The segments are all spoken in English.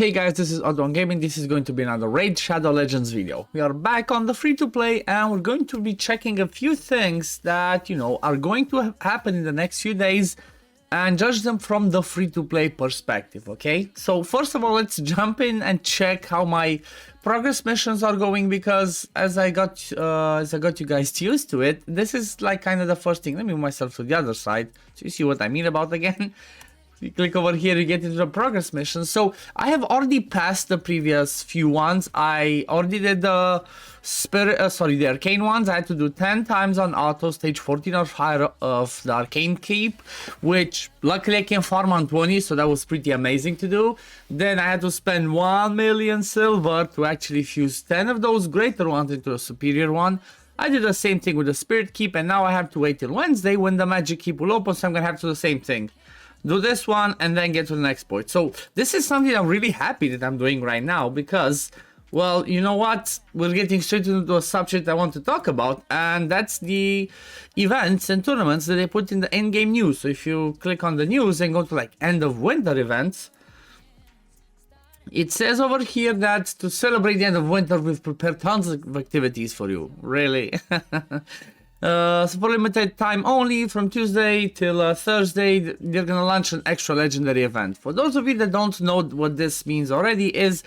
Hey guys, this is OddOneGaming. This is going to be another Raid Shadow Legends video. We are back on the free-to-play and we're going to be checking a few things that, are going to happen in the next few days and judge them from the free-to-play perspective, okay? So first of all, let's jump in and check how my progress missions are going, because as I got you guys used to it, this is like kind of the first thing. Let me move myself to the other side so you see what I mean about again. You click over here, you get into the progress mission. So I have already passed the previous few ones. I already did the the arcane ones. I had to do 10 times on auto, stage 14 or higher of the arcane keep, which luckily I can farm on 20, so that was pretty amazing to do. Then I had to spend 1 million silver to actually fuse 10 of those greater ones into a superior one. I did the same thing with the spirit keep, and now I have to wait till Wednesday when the magic keep will open, so I'm gonna have to do the same thing. Do this one and then get to the next point. So this is something I'm really happy that I'm doing right now because, well, you know what? We're getting straight into a subject I want to talk about, and that's the events and tournaments that they put in the in-game news. So if you click on the news and go to like end of winter events, it says over here that to celebrate the end of winter, we've prepared tons of activities for you. Really? So for limited time only, from Tuesday till Thursday, they're gonna launch an extra legendary event. For those of you that don't know what this means already, is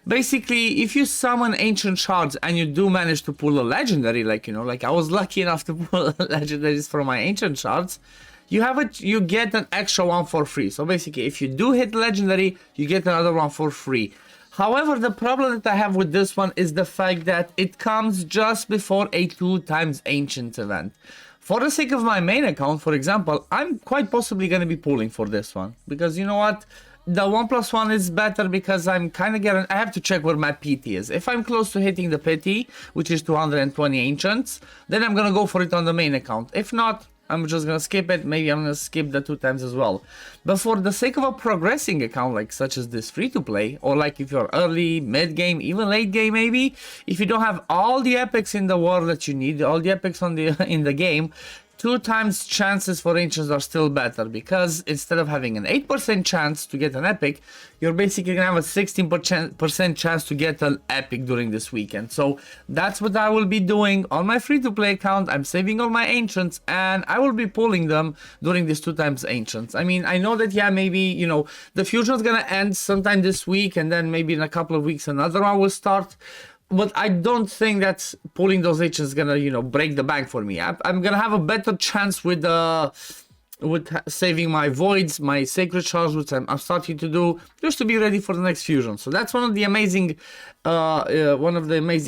basically if you summon ancient shards and you do manage to pull a legendary, like I was lucky enough to pull legendaries from my ancient shards, you get an extra one for free. So basically, if you do hit legendary, you get another one for free. However, the problem that I have with this one is the fact that it comes just before a 2 times ancient event. For the sake of my main account, for example, I'm quite possibly going to be pulling for this one. Because you know what? The 1+1 is better because I'm kind of I have to check where my PT is. If I'm close to hitting the PT, which is 220 ancients, then I'm going to go for it on the main account. If not, I'm just gonna skip it. Maybe I'm gonna skip the 2 times as well. But for the sake of a progressing account, like such as this free-to-play, or like if you're early, mid-game, even late game maybe, if you don't have all the epics in the world that you need, all the epics on the in the game, 2 times chances for ancients are still better, because instead of having an 8% chance to get an epic, you're basically gonna have a 16% chance to get an epic during this weekend. So that's what I will be doing on my free-to-play account. I'm saving all my ancients and I will be pulling them during this 2 times ancients. I mean, I know that, yeah, maybe, the fusion's gonna end sometime this week, and then maybe in a couple of weeks another one will start. But I don't think that pulling those ancients is gonna, break the bank for me. I'm gonna have a better chance with saving my voids, my sacred shards, which I'm starting to do, just to be ready for the next fusion. So that's one of the amazing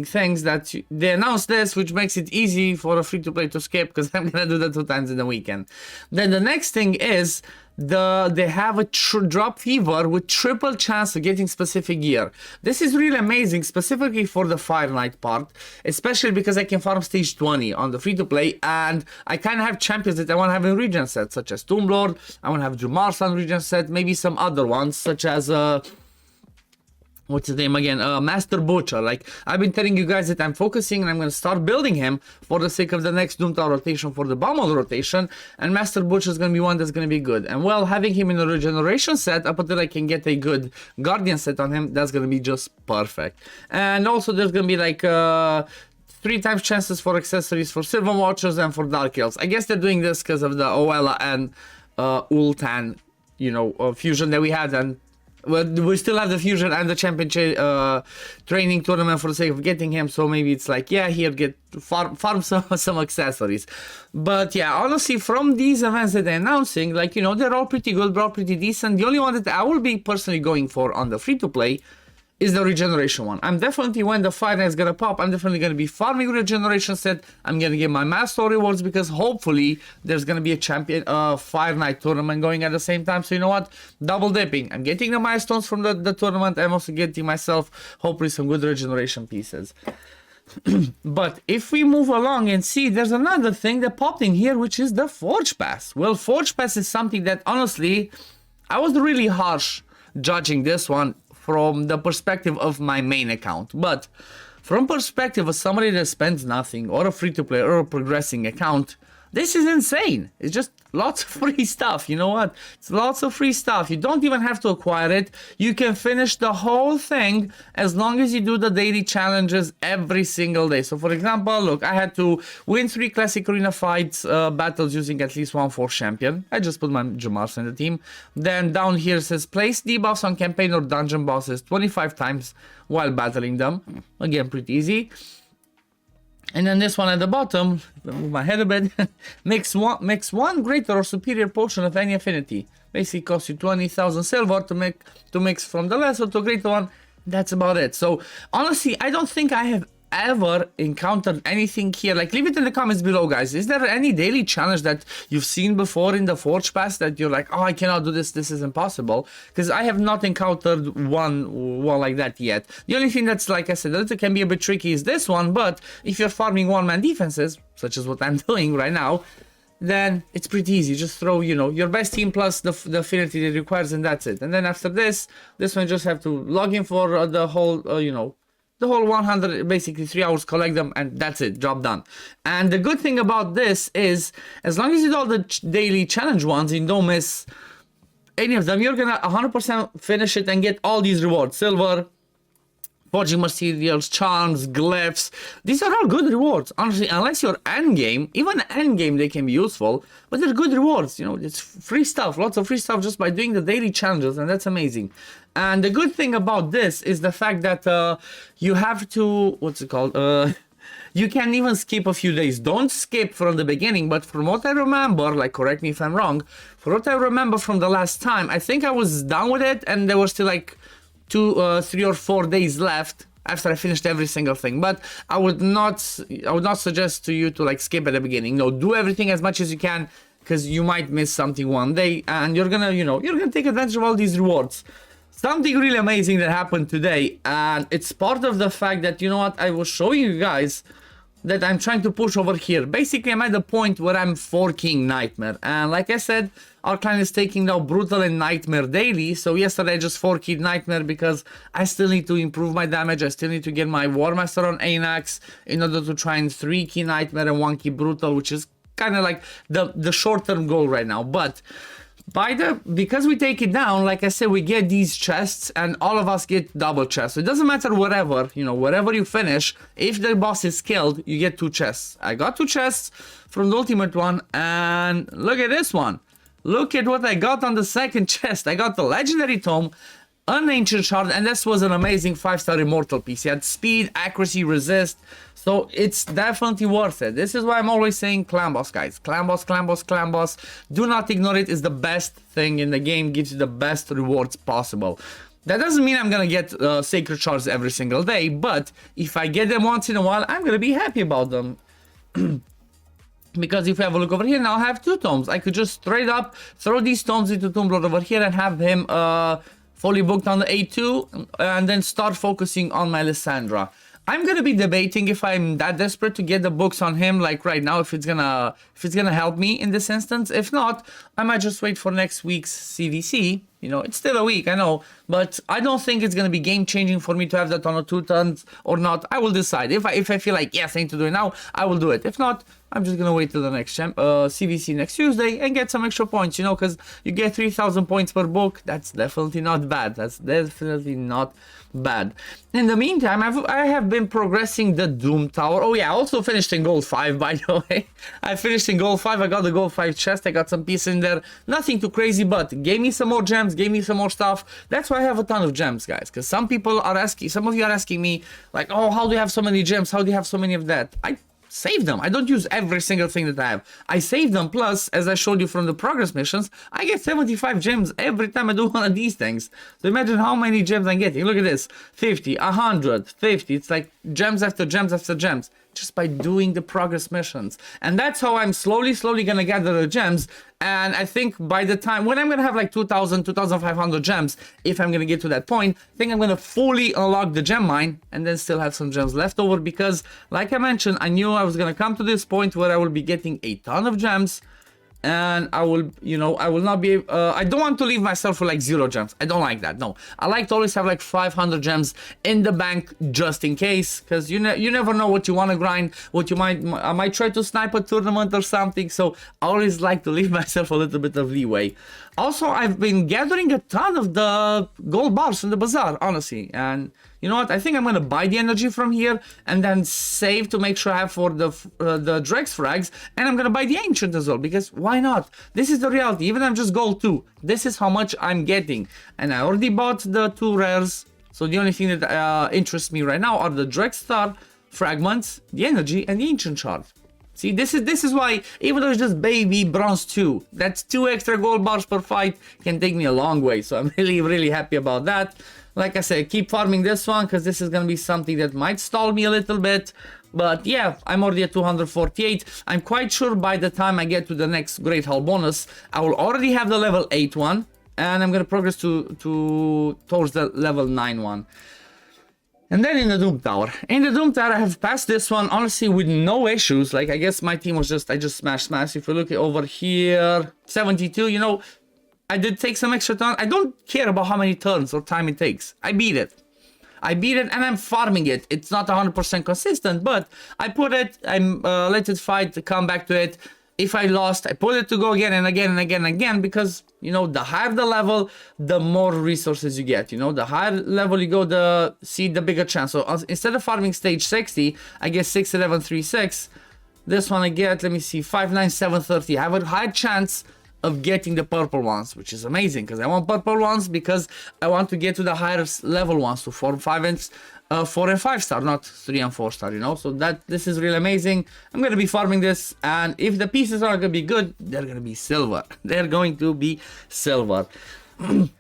things that they announced this, which makes it easy for a free-to-play to skip, because I'm gonna do that 2 times in the weekend. Then the next thing is they have a drop fever with triple chance of getting specific gear. This is really amazing, specifically for the Fire Knight part, especially because I can farm stage 20 on the free-to-play, and I kind of have champions that I want to have in region set, such as Tomb Lord. I want to have Jumarsan region set, maybe some other ones, such as what's his name again? Master Butcher. Like, I've been telling you guys that I'm focusing and I'm going to start building him for the sake of the next Doomtown rotation, for the Baumel rotation, and Master Butcher is going to be one that's going to be good. And well, having him in a regeneration set up until I can get a good Guardian set on him, that's going to be just perfect. And also there's going to be like 3 times chances for accessories for Silver Watchers and for Dark Elves. I guess they're doing this because of the Oella and Ultan, fusion that we had, and well, we still have the fusion and the championship training tournament for the sake of getting him, so maybe it's like, yeah, here, farm some accessories. But yeah, honestly, from these events that they're announcing, like, they're all pretty good, they're all pretty decent. The only one that I will be personally going for on the free-to-play is the regeneration one. I'm definitely, when the Fire Knight is gonna pop, I'm definitely gonna be farming regeneration set. I'm gonna get my master rewards, because hopefully there's gonna be a champion Fire Knight tournament going at the same time. So you know what? Double dipping. I'm getting the milestones from the tournament. I'm also getting myself hopefully some good regeneration pieces. But if we move along and see, there's another thing that popped in here, which is the Forge Pass. Well, Forge Pass is something that honestly, I was really harsh judging this one from the perspective of my main account, but from perspective of somebody that spends nothing, or a free-to-play or a progressing account, this is insane. It's just lots of free stuff. You know what? It's lots of free stuff. You don't even have to acquire it. You can finish the whole thing as long as you do the daily challenges every single day. So for example, look, I had to win 3 classic arena fights battles using at least 1 force champion. I just put my Jamars in the team. Then down here says place debuffs on campaign or dungeon bosses 25 times while battling them. Again, pretty easy. And then this one at the bottom, move my head a bit, makes one greater or superior potion of any affinity. Basically costs you 20,000 silver to mix from the lesser to greater one. That's about it. So honestly, I don't think I have ever encountered anything here. Like, leave it in the comments below, guys. Is there any daily challenge that you've seen before in the Forge Pass that you're like, oh, I cannot do this, this is impossible? Because I have not encountered one like that yet. The only thing that's, like I said, that can be a bit tricky is this one, but if you're farming one-man defenses, such as what I'm doing right now, then it's pretty easy. Just throw, you know, your best team plus the affinity it requires, and that's it. And then after this one just have to log in for the whole, you know, the whole 100, basically 3 hours, collect them, and that's it, job done. And the good thing about this is, as long as you do all the daily challenge ones and don't miss any of them, you're gonna 100% finish it and get all these rewards: silver, forging materials, charms, glyphs. These are all good rewards, honestly, unless you're endgame. Even endgame, they can be useful, but they're good rewards. You know, it's free stuff, lots of free stuff just by doing the daily challenges, and that's amazing. And the good thing about this is the fact that you have to, what's it called? You can even skip a few days. Don't skip from the beginning, but from what I remember, like, correct me if I'm wrong, from what I remember from the last time, I think I was done with it, and there were still like 2, 3 or 4 days left after I finished every single thing. But I would not suggest to you to like skip at the beginning. No, do everything as much as you can, because you might miss something one day, and you're gonna, you know, you're gonna take advantage of all these rewards. Something really amazing that happened today, and it's part of the fact that, you know what, I was showing you guys that I'm trying to push over here. Basically, I'm at the point where I'm forking Nightmare, and like I said, our client is taking now Brutal and Nightmare daily. So yesterday I just forked Nightmare because I still need to improve my damage. I still need to get my War Master on Anax in order to try and 3-key Nightmare and 1-key Brutal, which is kind of like the short-term goal right now. But because we take it down, like I said, we get these chests, and all of us get double chests. So it doesn't matter whatever, you know, wherever you finish, if the boss is killed, you get 2 chests. I got 2 chests from the ultimate one, and look at this one. Look at what I got on the second chest. I got the legendary tome, an ancient shard, and this was an amazing 5-star immortal piece. It had speed, accuracy, resist, so it's definitely worth it. This is why I'm always saying clan boss, guys. Clan boss, clan boss, clan boss. Do not ignore it. It's the best thing in the game. Gives you the best rewards possible. That doesn't mean I'm gonna get sacred shards every single day, but if I get them once in a while, I'm gonna be happy about them. Because if you have a look over here, now I have 2 tomes. I could just straight up throw these tomes into Tomb Lord over here and have him fully booked on the A2, and then start focusing on my Lysandra. I'm gonna be debating if I'm that desperate to get the books on him, like right now, if it's gonna help me in this instance. If not, I might just wait for next week's CVC. You know, it's still a week, I know, but I don't think it's gonna be game changing for me to have that on a 2 tons or not. I will decide. If I feel like, yes, I need to do it now, I will do it. If not, I'm just gonna wait till the next CVC next Tuesday and get some extra points, you know, because you get 3,000 points per book. That's definitely not bad. That's definitely not bad. In the meantime, I have been progressing the Doom Tower. Oh yeah, I also finished in Gold 5, by the way. I finished in Gold 5. I got the Gold 5 chest. I got some pieces in there. Nothing too crazy, but gave me some more gems, gave me some more stuff. That's why I have a ton of gems, guys, because some people are asking, some of you are asking me, like, oh, how do you have so many gems? How do you have so many of that? I save them. I don't use every single thing that I have. I save them, plus, as I showed you from the progress missions, I get 75 gems every time I do one of these things. So imagine how many gems I'm getting. Look at this. 50, 100, 50. It's like gems after gems after gems, just by doing the progress missions. And that's how I'm slowly gonna gather the gems. And I think by the time, when I'm gonna have like 2,000, 2,500 gems, if I'm gonna get to that point, I think I'm gonna fully unlock the gem mine and then still have some gems left over, because like I mentioned, I knew I was gonna come to this point where I will be getting a ton of gems and I will, you know, I will not be, I don't want to leave myself with like 0 gems. I don't like that, no. I like to always have like 500 gems in the bank just in case, because you never know what you want to grind, what you I might try to snipe a tournament or something, so I always like to leave myself a little bit of leeway. Also, I've been gathering a ton of the gold bars from the bazaar, honestly, and you know what? I think I'm gonna buy the energy from here and then save to make sure I have for the Drex frags, and I'm gonna buy the ancient as well, because why not? This is the reality. Even if I'm just gold 2, this is how much I'm getting, and I already bought the 2 rares. So the only thing that interests me right now are the Drex star fragments, the energy, and the ancient shard. See, this is why, even though it's just baby bronze 2, that's 2 extra gold bars per fight, can take me a long way. So I'm really happy about that. Like I said, keep farming this one, because this is going to be something that might stall me a little bit. But yeah, I'm already at 248. I'm quite sure by the time I get to the next Great Hall bonus, I will already have the level 8 one. And I'm going to progress towards the level 9 one. And then in the Doom Tower. In the Doom Tower, I have passed this one, honestly, with no issues. Like, I guess my team was just, I just smashed. If you look at over here, 72, you know, I did take some extra turns. I don't care about how many turns or time it takes. I beat it. And I'm farming it. It's not 100% consistent, but I put it, I'm let it fight, come back to it. If I lost, I put it to go again and again and again and again, because, you know, the higher the level, the more resources you get. You know, the higher level you go, the bigger chance. So instead of farming stage 60, I get 6, 11, 3, 6. This one I get, let me see, 5, 9, 7, 30. I have a high chance of getting the purple ones, which is amazing, because I want purple ones, because I want to get to the higher level ones, to 4, 5, and 4 and 5 star, not 3 and 4 star, you know. So this is really amazing. I'm gonna be farming this, and if the pieces are gonna be good, they're gonna be silver. They're going to be silver.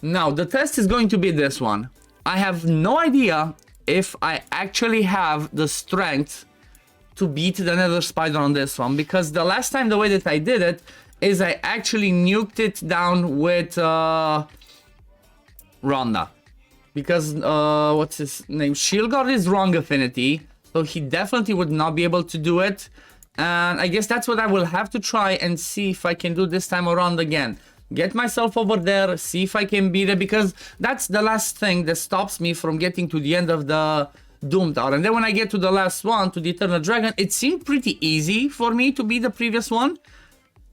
Now the test is going to be this one. I have no idea if I actually have the strength to beat the Nether Spider on this one, because the last time, the way that I did it is I actually nuked it down with Rhonda. Because, what's his name? Shieldguard is wrong affinity, so he definitely would not be able to do it. And I guess that's what I will have to try and see if I can do this time around again. Get myself over there, see if I can beat it, because that's the last thing that stops me from getting to the end of the Doom Tower. And then when I get to the last one, to the Eternal Dragon, it seemed pretty easy for me to beat the previous one.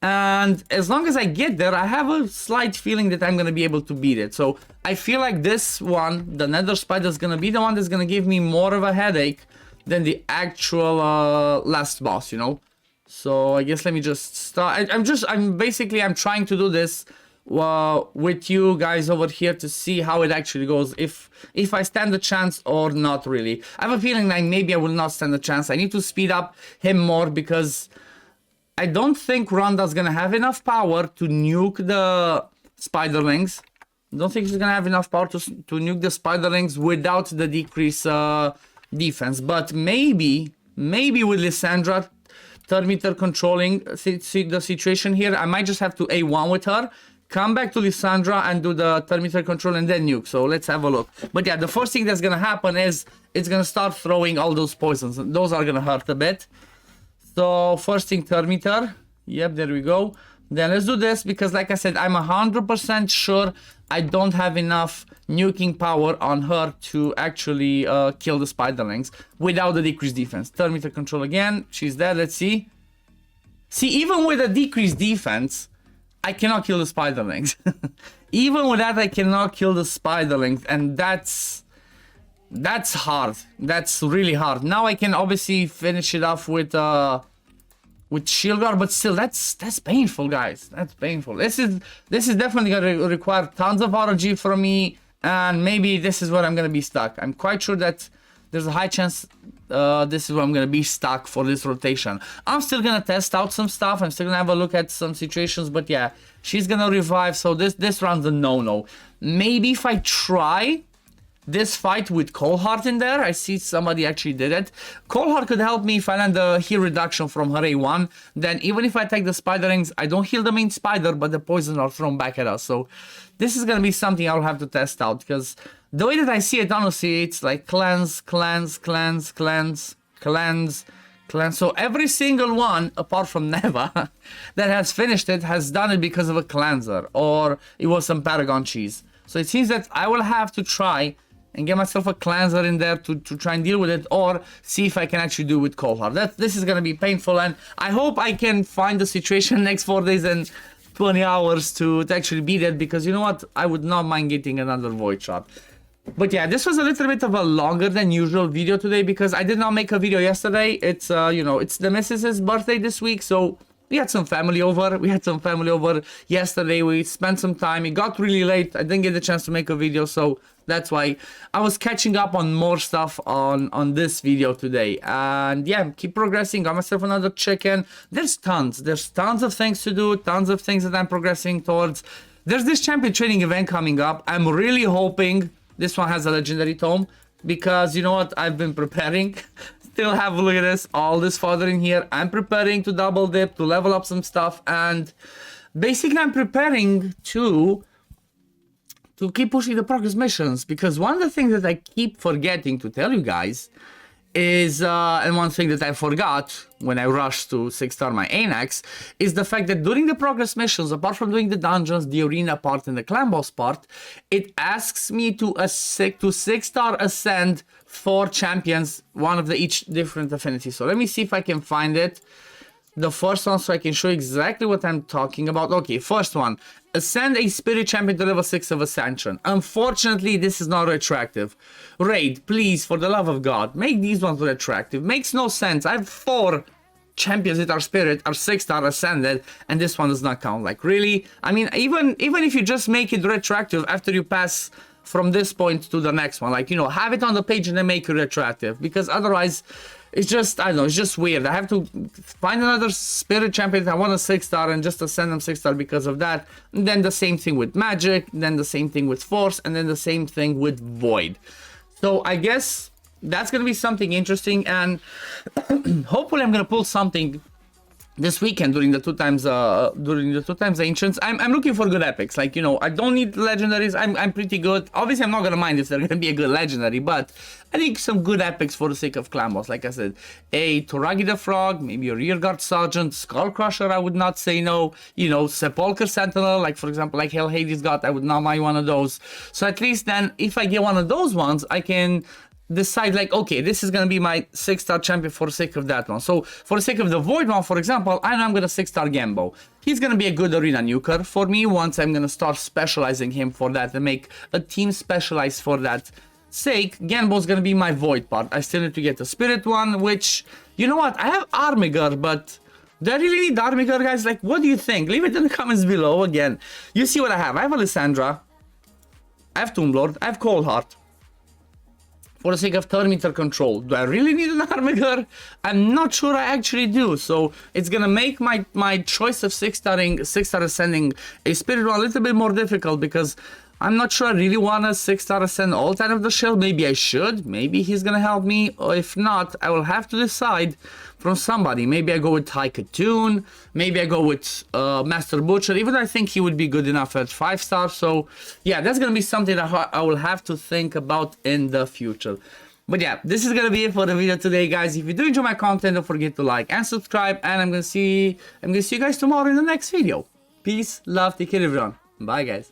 And as long as I get there, I have a slight feeling that I'm going to be able to beat it. So I feel like this one, the Nether Spider, is going to be the one that's going to give me more of a headache than the actual last boss, you know. So I guess let me just start. I'm trying to do this with you guys over here to see how it actually goes, if I stand a chance or not really. I have a feeling like maybe I will not stand a chance. I need to speed up him more, because I don't think Rhonda's gonna have enough power to nuke the Spiderlings. I don't think she's gonna have enough power to nuke the Spiderlings without the decrease defense. But maybe with Lysandra third meter controlling the situation here, I might just have to A1 with her, come back to Lysandra and do the third meter control and then nuke. So let's have a look. But yeah, the first thing that's gonna happen is it's gonna start throwing all those poisons. Those are gonna hurt a bit. So first thing, third meter. Yep, there we go. Then let's do this, because like I said, I'm 100% sure I don't have enough nuking power on her to actually kill the Spiderlings without the decreased defense. Third meter control again. She's dead. Let's see. See, even with a decreased defense, I cannot kill the Spiderlings. Even with that, I cannot kill the Spiderlings, and that's hard. That's really hard. Now I can obviously finish it off with Shieldguard, but still, that's painful, guys. That's painful. This is definitely gonna require tons of RNG from me, and maybe this is where I'm gonna be stuck. I'm quite sure that there's a high chance this is where I'm gonna be stuck for this rotation. I'm still gonna test out some stuff. I'm still gonna have a look at some situations, but yeah, she's gonna revive. So this round's a no. Maybe if I try this fight with Coldheart in there, I see somebody actually did it. Coldheart could help me if I land the heal reduction from her A1. Then even if I take the Spiderlings, I don't heal the main spider, but the poison are thrown back at us. So this is gonna be something I'll have to test out, because the way that I see it, honestly, it's like cleanse, clan. So every single one, apart from Neva, that has finished it has done it because of a cleanser, or it was some Paragon cheese. So it seems that I will have to try and get myself a cleanser in there to try and deal with it, or see if I can actually do it with cold heart. This is gonna be painful, and I hope I can find the situation next 4 days and 20 hours to actually beat it, because you know what, I would not mind getting another void shot. But yeah, this was a little bit of a longer than usual video today, because I did not make a video yesterday. It's you know, it's the missus's birthday this week, so we had some family over. Yesterday. We spent some time. It got really late. I didn't get the chance to make a video, so that's why I was catching up on more stuff on this video today. And yeah, keep progressing. Got myself another chicken. There's tons of things to do, tons of things that I'm progressing towards. There's this champion training event coming up. I'm really hoping this one has a legendary tome, because you know what, I've been preparing. Still have a look at this, all this fodder in here. I'm preparing to double dip, to level up some stuff, and basically I'm preparing to keep pushing the progress missions, because one of the things that I keep forgetting to tell you guys is, and one thing that I forgot when I rushed to 6-star my Anax, is the fact that during the progress missions, apart from doing the dungeons, the arena part, and the clan boss part, it asks me to 6-star ascend 4 champions, one of the each different affinity. So let me see if I can find it. The first one, so I can show you exactly what I'm talking about. Okay, first one. Ascend a spirit champion to level 6 of Ascension. Unfortunately, this is not retroactive. Raid, please, for the love of God, make these ones retroactive. Makes no sense. I have 4 champions that are spirit, are 6-star ascended, and this one does not count. Like, really? I mean, even if you just make it retroactive after you pass from this point to the next one, like, you know, have it on the page and then make it retroactive, because otherwise it's just, I don't know, it's just weird. I have to find another spirit champion that I want a 6-star and just ascend them 6-star because of that. And then the same thing with magic, then the same thing with force, and then the same thing with void. So I guess that's gonna be something interesting, and hopefully I'm gonna pull something this weekend during the 2 times ancients. I'm looking for good epics. Like, you know, I don't need legendaries. I'm pretty good. Obviously, I'm not gonna mind if they're gonna be a good legendary, but I think some good epics for the sake of clan boss. Like I said, a Toragi the Frog, maybe a Rearguard Sergeant, Skull Crusher, I would not say no. You know, Sepulchre Sentinel, like for example, like Hell Hades got, I would not mind one of those. So at least then, if I get one of those ones, I can decide like, okay, this is gonna be my 6-star champion for the sake of that one. So for the sake of the void one, for example, I know I'm gonna 6-star Gambo. He's gonna be a good arena nuker for me once I'm gonna start specializing him for that and make a team specialized for that sake. Gambo's gonna be my void part. I still need to get the spirit one, which, you know what, I have Armiger, but do I really need Armiger, guys? Like, what do you think? Leave it in the comments below. Again, you see what I have. I have Alessandra, I have Tomb Lord, I have Cold Heart. For the sake of turn meter control, do I really need an Armiger? I'm not sure I actually do. So it's gonna make my choice of 6-star ascending a spirit one a little bit more difficult, because I'm not sure I really want a 6-star ascend all time of the shell. Maybe I should. Maybe he's gonna help me. Or if not, I will have to decide from somebody. Maybe I go with High Katoon. Maybe I go with Master Butcher. Even though I think he would be good enough at 5-star. So yeah, that's gonna be something that I will have to think about in the future. But yeah, this is gonna be it for the video today, guys. If you do enjoy my content, don't forget to like and subscribe. And I'm gonna see you guys tomorrow in the next video. Peace, love, take care, everyone. Bye, guys.